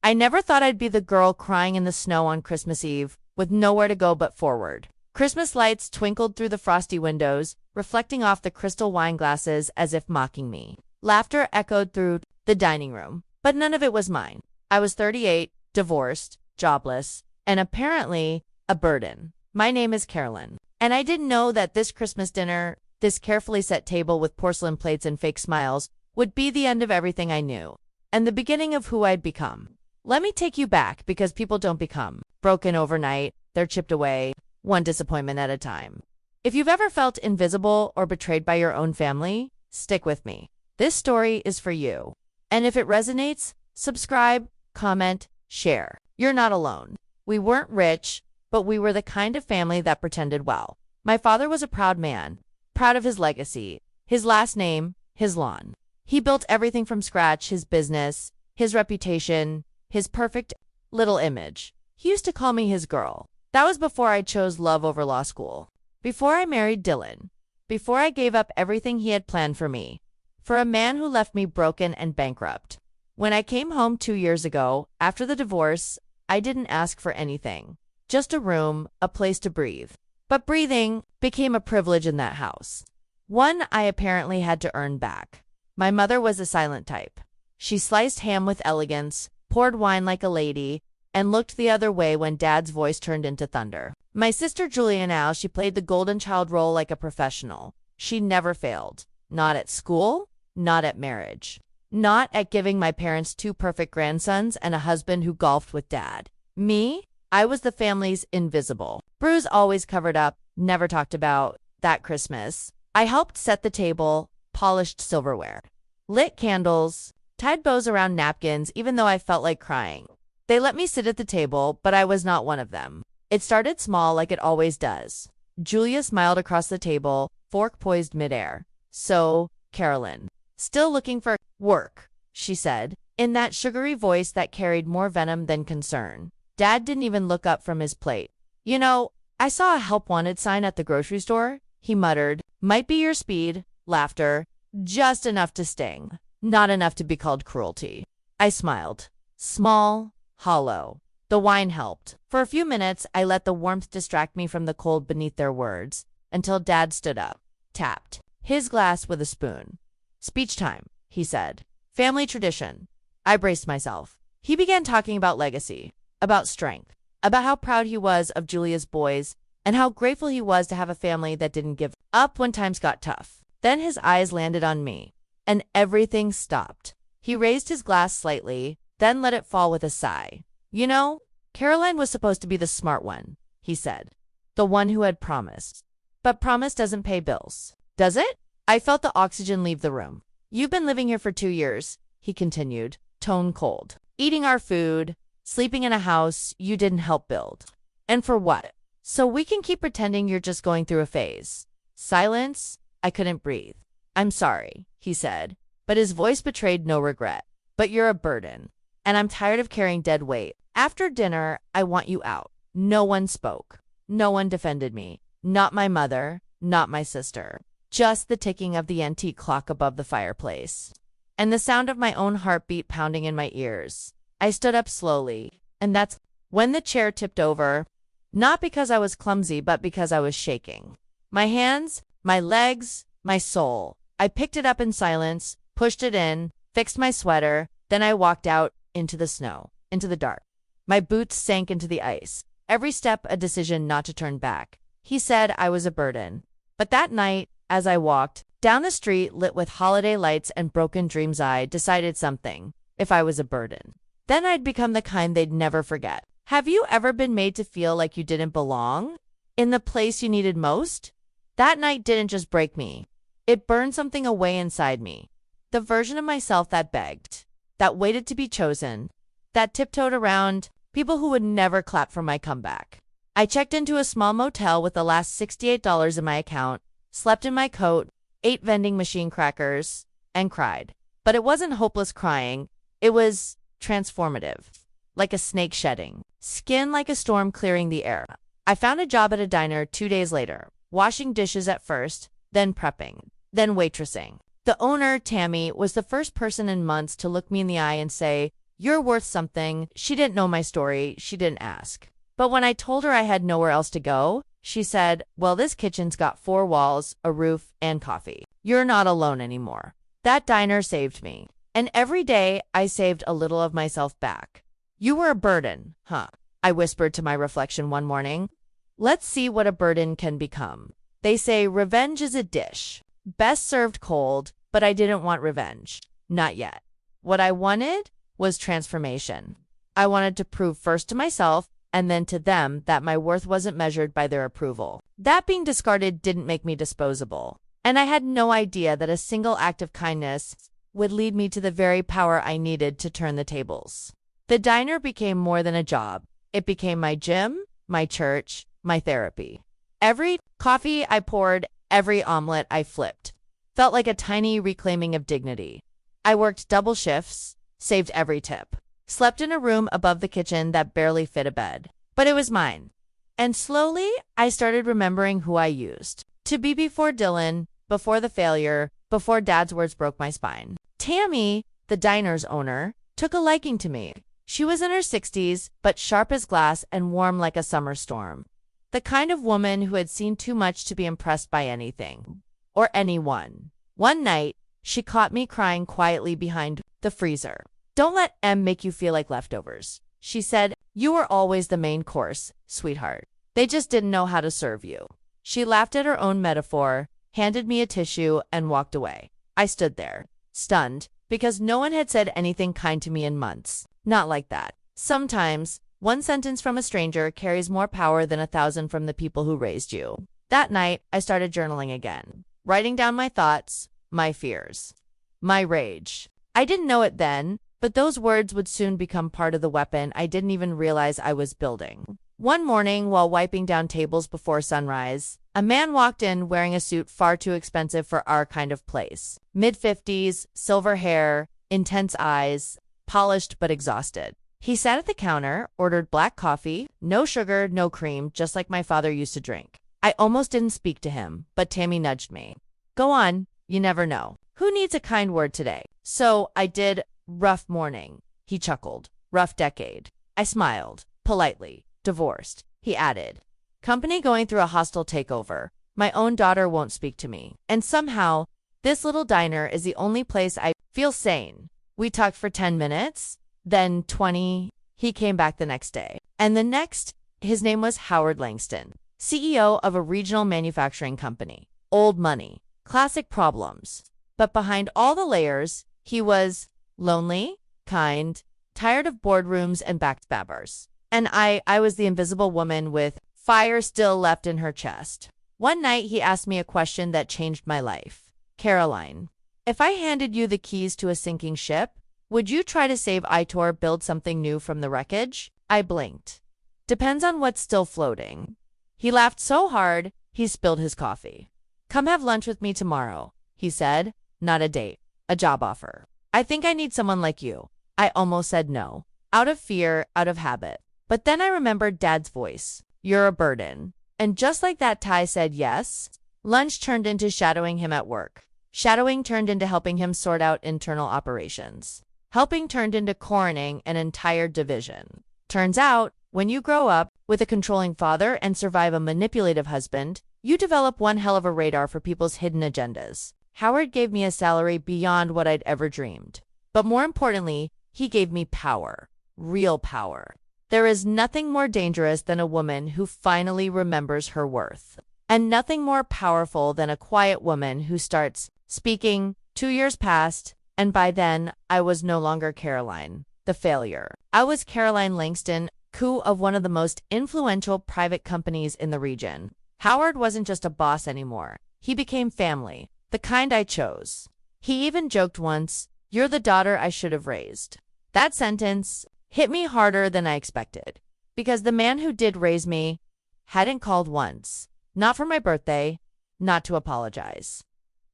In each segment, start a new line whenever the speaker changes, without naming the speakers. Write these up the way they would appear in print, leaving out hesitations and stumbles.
I never thought I'd be the girl crying in the snow on Christmas Eve, with nowhere to go but forward. Christmas lights twinkled through the frosty windows, reflecting off the crystal wine glasses as if mocking me. Laughter echoed through the dining room, but none of it was mine. I was 38, divorced, jobless, and apparently a burden. My name is Carolyn, and I didn't know that this Christmas dinner, this carefully set table with porcelain plates and fake smiles, would be the end of everything I knew, and the beginning of who I'd become. Let me take you back, because people don't become broken overnight. They're chipped away, one disappointment at a time. If you've ever felt invisible or betrayed by your own family, stick with me. This story is for you. And if it resonates, subscribe, comment, share. You're not alone. We weren't rich, but we were the kind of family that pretended well. My father was a proud man, proud of his legacy, his last name, his lawn. He built everything from scratch: his business, his reputation, his perfect little image. He used to call me his girl. That was before I chose love over law school, before I married Dylan, before I gave up everything he had planned for me, for a man who left me broken and bankrupt. When I came home 2 years ago, after the divorce, I didn't ask for anything. Just a room, a place to breathe. But breathing became a privilege in that house. One I apparently had to earn back. My mother was a silent type. She sliced ham with elegance, poured wine like a lady, and looked the other way when Dad's voice turned into thunder. My sister Julia, now, she played the golden child role like a professional. She never failed. Not at school, not at marriage, not at giving my parents 2 perfect grandsons and a husband who golfed with Dad. Me? I was the family's invisible. Bruise always covered up, never talked about. That Christmas, I helped set the table, polished silverware, lit candles, tied bows around napkins, even though I felt like crying. They let me sit at the table, but I was not one of them. It started small, like it always does. Julia smiled across the table, fork poised midair. "So, Carolyn, still looking for work?" she said, in that sugary voice that carried more venom than concern. Dad didn't even look up from his plate. "You know, I saw a help wanted sign at the grocery store," he muttered. "Might be your speed." Laughter, just enough to sting, not enough to be called cruelty. I smiled. Small, hollow. The wine helped. For a few minutes, I let the warmth distract me from the cold beneath their words, until Dad stood up, tapped his glass with a spoon. "Speech time," he said. "Family tradition." I braced myself. He began talking about legacy, about strength, about how proud he was of Julia's boys, and how grateful he was to have a family that didn't give up when times got tough. Then his eyes landed on me, and everything stopped. He raised his glass slightly, then let it fall with a sigh. "You know, Caroline was supposed to be the smart one," he said. "The one who had promised. But promise doesn't pay bills, does it?" I felt the oxygen leave the room. "You've been living here for 2 years," he continued, tone cold. "Eating our food, sleeping in a house you didn't help build. And for what? So we can keep pretending you're just going through a phase." Silence. I couldn't breathe. "I'm sorry," he said, but his voice betrayed no regret. "But you're a burden, and I'm tired of carrying dead weight. After dinner, I want you out." No one spoke. No one defended me. Not my mother, not my sister. Just the ticking of the antique clock above the fireplace, and the sound of my own heartbeat pounding in my ears. I stood up slowly, and that's when the chair tipped over, not because I was clumsy, but because I was shaking. My hands, my legs, my soul. I picked it up in silence, pushed it in, fixed my sweater, then I walked out into the snow, into the dark. My boots sank into the ice. Every step a decision not to turn back. He said I was a burden. But that night, as I walked down the street lit with holiday lights and broken dreams, I decided something. If I was a burden, then I'd become the kind they'd never forget. Have you ever been made to feel like you didn't belong in the place you needed most? That night didn't just break me. It burned something away inside me. The version of myself that begged, that waited to be chosen, that tiptoed around people who would never clap for my comeback. I checked into a small motel with the last $68 in my account, slept in my coat, ate vending machine crackers, and cried. But it wasn't hopeless crying. It was transformative, like a snake shedding, skin like a storm clearing the air. I found a job at a diner 2 days later, washing dishes at first, then prepping, then waitressing. The owner, Tammy, was the first person in months to look me in the eye and say, "You're worth something." She didn't know my story. She didn't ask. But when I told her I had nowhere else to go, she said, "Well, this kitchen's got 4 walls, a roof, and coffee. You're not alone anymore." That diner saved me. And every day I saved a little of myself back. "You were a burden, huh?" I whispered to my reflection one morning. "Let's see what a burden can become." They say revenge is a dish, best served cold, but I didn't want revenge. Not yet. What I wanted was transformation. I wanted to prove first to myself and then to them that my worth wasn't measured by their approval. That being discarded didn't make me disposable. And I had no idea that a single act of kindness would lead me to the very power I needed to turn the tables. The diner became more than a job. It became my gym, my church, my therapy. Every coffee I poured, every omelet I flipped, felt like a tiny reclaiming of dignity. I worked double shifts, saved every tip, slept in a room above the kitchen that barely fit a bed. But it was mine. And slowly, I started remembering who I used to be before Dylan, before the failure, before Dad's words broke my spine. Tammy, the diner's owner, took a liking to me. She was in her 60s, but sharp as glass and warm like a summer storm. The kind of woman who had seen too much to be impressed by anything or anyone. One night, she caught me crying quietly behind the freezer. "Don't let M make you feel like leftovers," she said. "You were always the main course, sweetheart. They just didn't know how to serve you." She laughed at her own metaphor, handed me a tissue, and walked away. I stood there, stunned, because no one had said anything kind to me in months. Not like that. Sometimes, one sentence from a stranger carries more power than 1,000 from the people who raised you. That night, I started journaling again, writing down my thoughts, my fears, my rage. I didn't know it then, but those words would soon become part of the weapon I didn't even realize I was building. One morning, while wiping down tables before sunrise, a man walked in wearing a suit far too expensive for our kind of place. Mid-50s, silver hair, intense eyes, polished but exhausted. He sat at the counter, ordered black coffee, no sugar, no cream, just like my father used to drink. I almost didn't speak to him, but Tammy nudged me. "Go on, you never know. Who needs a kind word today?" So I did. "Rough morning," he chuckled. "Rough decade." I smiled, politely. "Divorced," he added. "Company going through a hostile takeover. My own daughter won't speak to me. And somehow, this little diner is the only place I feel sane." We talked for 10 minutes, then 20. He came back the next day. And the next, his name was Howard Langston, CEO of a regional manufacturing company. Old money, classic problems. But behind all the layers, he was lonely, kind, tired of boardrooms and backstabbers. And I was the invisible woman with fire still left in her chest. One night, he asked me a question that changed my life. "Caroline, if I handed you the keys to a sinking ship, would you try to save Itor, build something new from the wreckage?" I blinked. "Depends on what's still floating." He laughed so hard, he spilled his coffee. "Come have lunch with me tomorrow," he said. "Not a date, a job offer. I think I need someone like you." I almost said no, out of fear, out of habit. But then I remembered Dad's voice. "You're a burden." And just like that, Ty said yes. Lunch turned into shadowing him at work. Shadowing turned into helping him sort out internal operations. Helping turned into coroning an entire division. Turns out, when you grow up with a controlling father and survive a manipulative husband, you develop one hell of a radar for people's hidden agendas. Howard gave me a salary beyond what I'd ever dreamed. But more importantly, he gave me power. Real power. There is nothing more dangerous than a woman who finally remembers her worth. And nothing more powerful than a quiet woman who starts speaking. 2 years passed, and by then, I was no longer Caroline, the failure. I was Caroline Langston, CEO of one of the most influential private companies in the region. Howard wasn't just a boss anymore. He became family, the kind I chose. He even joked once, "You're the daughter I should have raised." That sentence hit me harder than I expected, because the man who did raise me hadn't called once. Not for my birthday, not to apologize,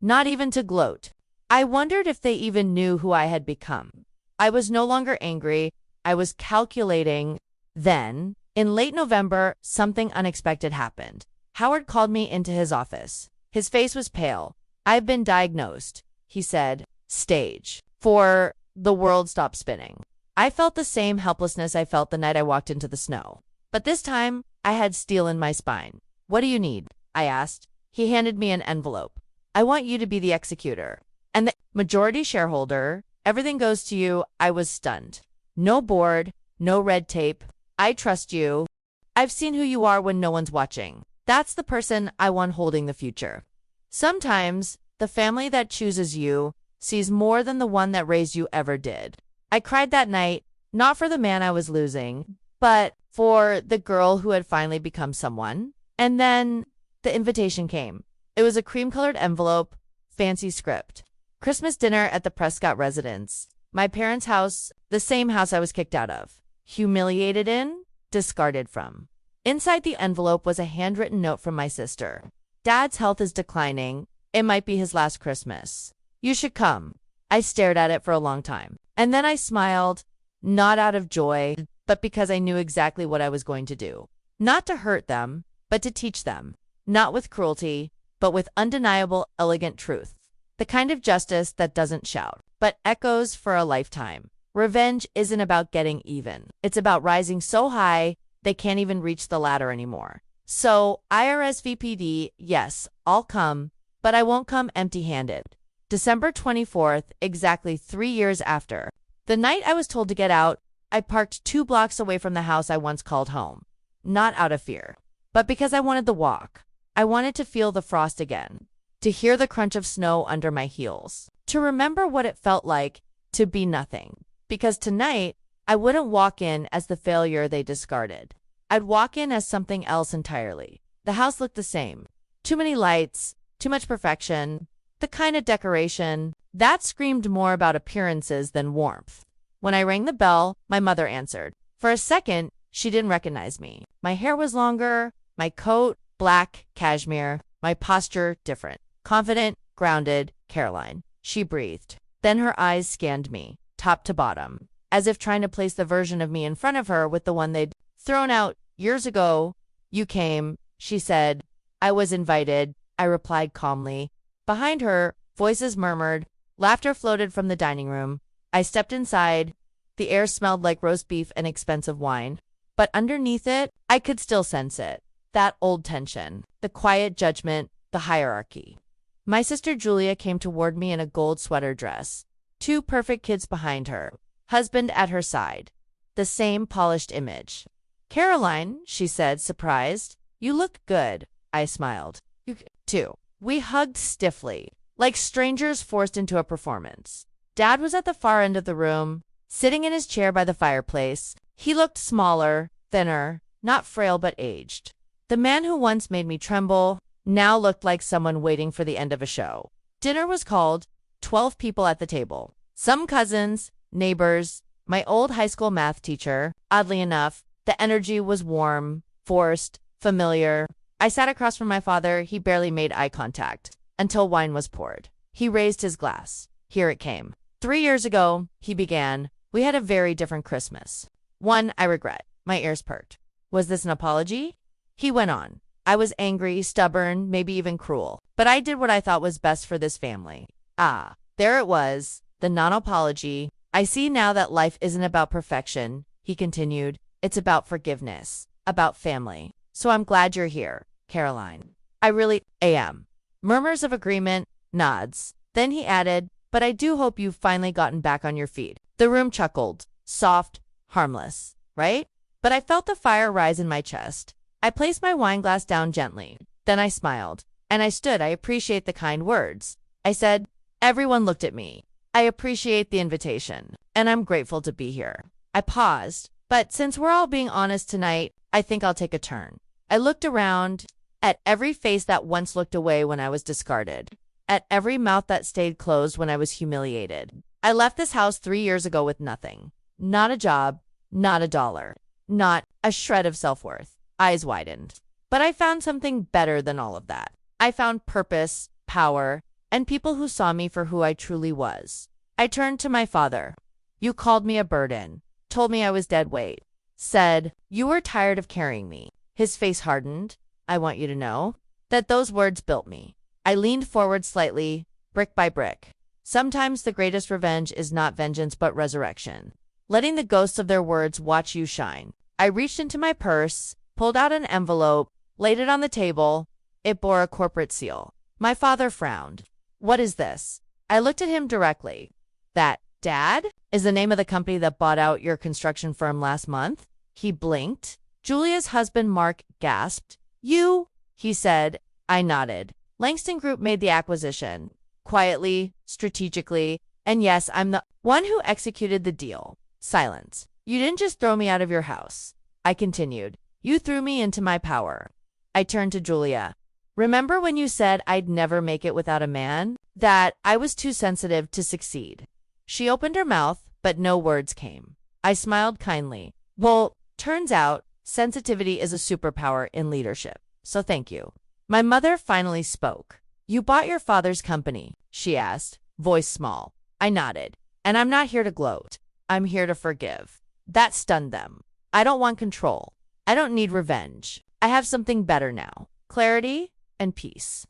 not even to gloat. I wondered if they even knew who I had become. I was no longer angry. I was calculating. Then, in late November, something unexpected happened. Howard called me into his office. His face was pale. "I've been diagnosed," he said. "Stage 4, the world stopped spinning." I felt the same helplessness I felt the night I walked into the snow. But this time, I had steel in my spine. What do you need? I asked. He handed me an envelope. I want you to be the executor. And the majority shareholder, everything goes to you. I was stunned. No board, no red tape. I trust you. I've seen who you are when no one's watching. That's the person I want holding the future. Sometimes, the family that chooses you sees more than the one that raised you ever did. I cried that night, not for the man I was losing, but for the girl who had finally become someone. And then the invitation came. It was a cream-colored envelope, fancy script. Christmas dinner at the Prescott residence. My parents' house, the same house I was kicked out of. Humiliated in, discarded from. Inside the envelope was a handwritten note from my sister. Dad's health is declining. It might be his last Christmas. You should come. I stared at it for a long time. And then I smiled, not out of joy, but because I knew exactly what I was going to do. Not to hurt them, but to teach them. Not with cruelty, but with undeniable, elegant truth. The kind of justice that doesn't shout, but echoes for a lifetime. Revenge isn't about getting even. It's about rising so high they can't even reach the ladder anymore. So, IRSVPD, yes, I'll come, but I won't come empty-handed. December 24th, exactly 3 years after. The night I was told to get out, I parked 2 blocks away from the house I once called home. Not out of fear, but because I wanted the walk. I wanted to feel the frost again, to hear the crunch of snow under my heels, to remember what it felt like to be nothing. Because tonight, I wouldn't walk in as the failure they discarded. I'd walk in as something else entirely. The house looked the same. Too many lights, too much perfection, the kind of decoration that screamed more about appearances than warmth. When I rang the bell, my mother answered. For a second, she didn't recognize me. My hair was longer, my coat, black, cashmere, my posture different. Confident, grounded, Caroline. She breathed. Then her eyes scanned me, top to bottom, as if trying to place the version of me in front of her with the one they'd thrown out years ago. You came, she said. I was invited, I replied calmly. Behind her, voices murmured. Laughter floated from the dining room. I stepped inside. The air smelled like roast beef and expensive wine. But underneath it, I could still sense it. That old tension, the quiet judgment, the hierarchy. My sister Julia came toward me in a gold sweater dress. 2 perfect kids behind her. Husband at her side. The same polished image. Caroline, she said, surprised. You look good. I smiled. You too. We hugged stiffly, like strangers forced into a performance. Dad was at the far end of the room, sitting in his chair by the fireplace. He looked smaller, thinner, not frail but aged. The man who once made me tremble now looked like someone waiting for the end of a show. Dinner was called, 12 people at the table. Some cousins, neighbors, my old high school math teacher. Oddly enough, the energy was warm, forced, familiar. I sat across from my father. He barely made eye contact until wine was poured. He raised his glass. Here it came. 3 years ago, he began, we had a very different Christmas. One I regret. My ears perked. Was this an apology? He went on. I was angry, stubborn, maybe even cruel. But I did what I thought was best for this family. Ah, there it was, the non-apology. I see now that life isn't about perfection, he continued. It's about forgiveness, about family. So I'm glad you're here, Caroline. I really am. Murmurs of agreement, nods. Then he added, but I do hope you've finally gotten back on your feet. The room chuckled, soft, harmless, right? But I felt the fire rise in my chest. I placed my wine glass down gently. Then I smiled. And I stood. I appreciate the kind words. I said, everyone looked at me. I appreciate the invitation. And I'm grateful to be here. I paused. But since we're all being honest tonight, I think I'll take a turn. I looked around at every face that once looked away when I was discarded. At every mouth that stayed closed when I was humiliated. I left this house 3 years ago with nothing. Not a job, not a dollar, not a shred of self-worth. Eyes widened. But I found something better than all of that. I found purpose, power, and people who saw me for who I truly was. I turned to my father. You called me a burden, told me I was dead weight, said, you were tired of carrying me. His face hardened. I want you to know that those words built me. I leaned forward slightly, brick by brick. Sometimes the greatest revenge is not vengeance but resurrection. letting the ghosts of their words watch you shine. I reached into my purse, pulled out an envelope, laid it on the table. It bore a corporate seal. My father frowned. What is this? I looked at him directly. That, Dad, is the name of the company that bought out your construction firm last month? He blinked. Julia's husband, Mark, gasped. You? He said. I nodded. Langston Group made the acquisition. Quietly, strategically, and yes, I'm the one who executed the deal. Silence. You didn't just throw me out of your house. I continued. You threw me into my power. I turned to Julia. Remember when you said I'd never make it without a man? That I was too sensitive to succeed. She opened her mouth, but no words came. I smiled kindly. Well, turns out sensitivity is a superpower in leadership, so thank you. My mother finally spoke. You bought your father's company, she asked, voice small. I nodded. And I'm not here to gloat. I'm here to forgive. That stunned them. I don't want control. I don't need revenge. I have something better now. Clarity and peace.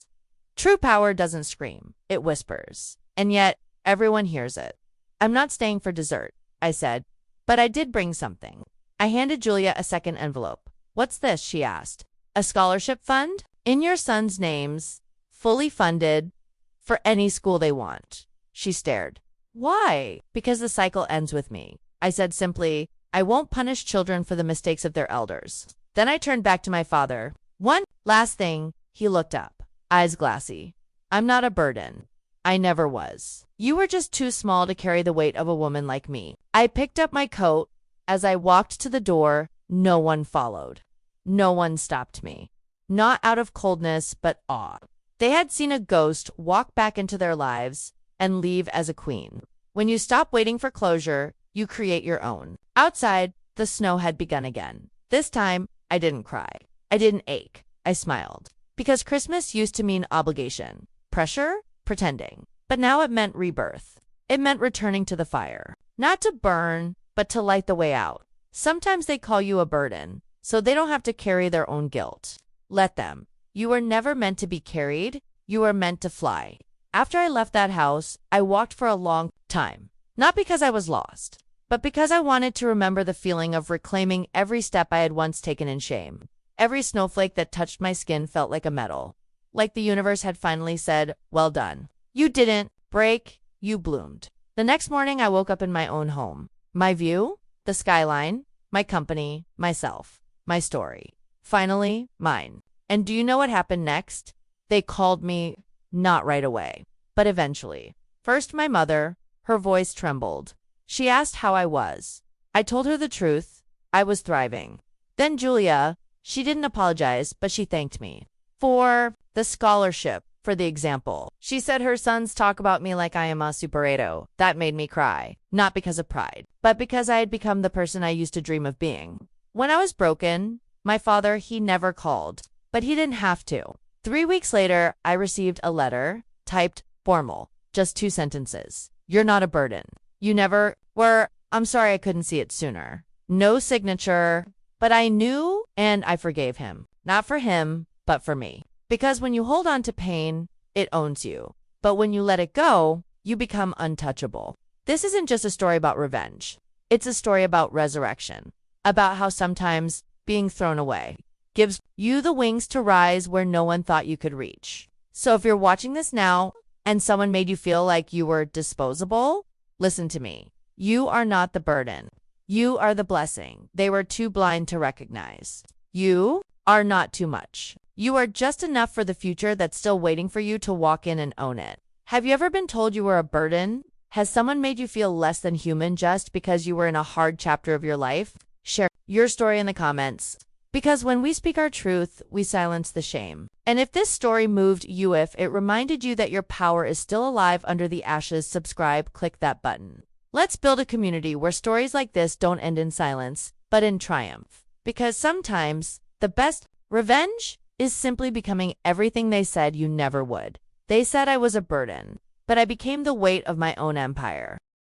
True power doesn't scream. It whispers. And yet, everyone hears it. I'm not staying for dessert, I said. But I did bring something. I handed Julia a second envelope. What's this? She asked. A scholarship fund? In your son's names. Fully funded. For any school they want. She stared. Why? Because the cycle ends with me. I said simply, I won't punish children for the mistakes of their elders. Then I turned back to my father. One last thing. He looked up, eyes glassy. I'm not a burden. I never was. You were just too small to carry the weight of a woman like me. I picked up my coat. As I walked to the door, no one followed. No one stopped me. Not out of coldness, but awe. They had seen a ghost walk back into their lives and leave as a queen. When you stop waiting for closure, you create your own. Outside, the snow had begun again. This time, I didn't cry. I didn't ache. I smiled. Because Christmas used to mean obligation, pressure, pretending. But now it meant rebirth. It meant returning to the fire. Not to burn, but to light the way out. Sometimes they call you a burden, so they don't have to carry their own guilt. Let them. You were never meant to be carried. You were meant to fly. After I left that house, I walked for a long time. Not because I was lost, but because I wanted to remember the feeling of reclaiming every step I had once taken in shame. Every snowflake that touched my skin felt like a medal. Like the universe had finally said, well done. You didn't break, you bloomed. The next morning, I woke up in my own home. My view, the skyline, my company, myself, my story. Finally, mine. And do you know what happened next? They called me, not right away, but eventually. First, my mother, her voice trembled. She asked how I was. I told her the truth. I was thriving. Then Julia, she didn't apologize, but she thanked me. For the scholarship, for the example. She said her sons talk about me like I am a superhero. That made me cry. Not because of pride, but because I had become the person I used to dream of being. When I was broken, my father, he never called. But he didn't have to. 3 weeks later, I received a letter, typed formal, just 2 sentences. You're not a burden. You never were. I'm sorry I couldn't see it sooner. No signature, but I knew and I forgave him. Not for him, but for me. Because when you hold on to pain, it owns you. But when you let it go, you become untouchable. This isn't just a story about revenge. It's a story about resurrection. About how sometimes being thrown away gives you the wings to rise where no one thought you could reach. So if you're watching this now and someone made you feel like you were disposable, listen to me. You are not the burden. You are the blessing they were too blind to recognize. You are not too much. You are just enough for the future that's still waiting for you to walk in and own it. Have you ever been told you were a burden? Has someone made you feel less than human just because you were in a hard chapter of your life? Share your story in the comments. Because when we speak our truth, we silence the shame. And if this story moved you, if it reminded you that your power is still alive under the ashes, subscribe, click that button. Let's build a community where stories like this don't end in silence, but in triumph. Because sometimes the best revenge is simply becoming everything they said you never would. They said I was a burden, but I became the weight of my own empire.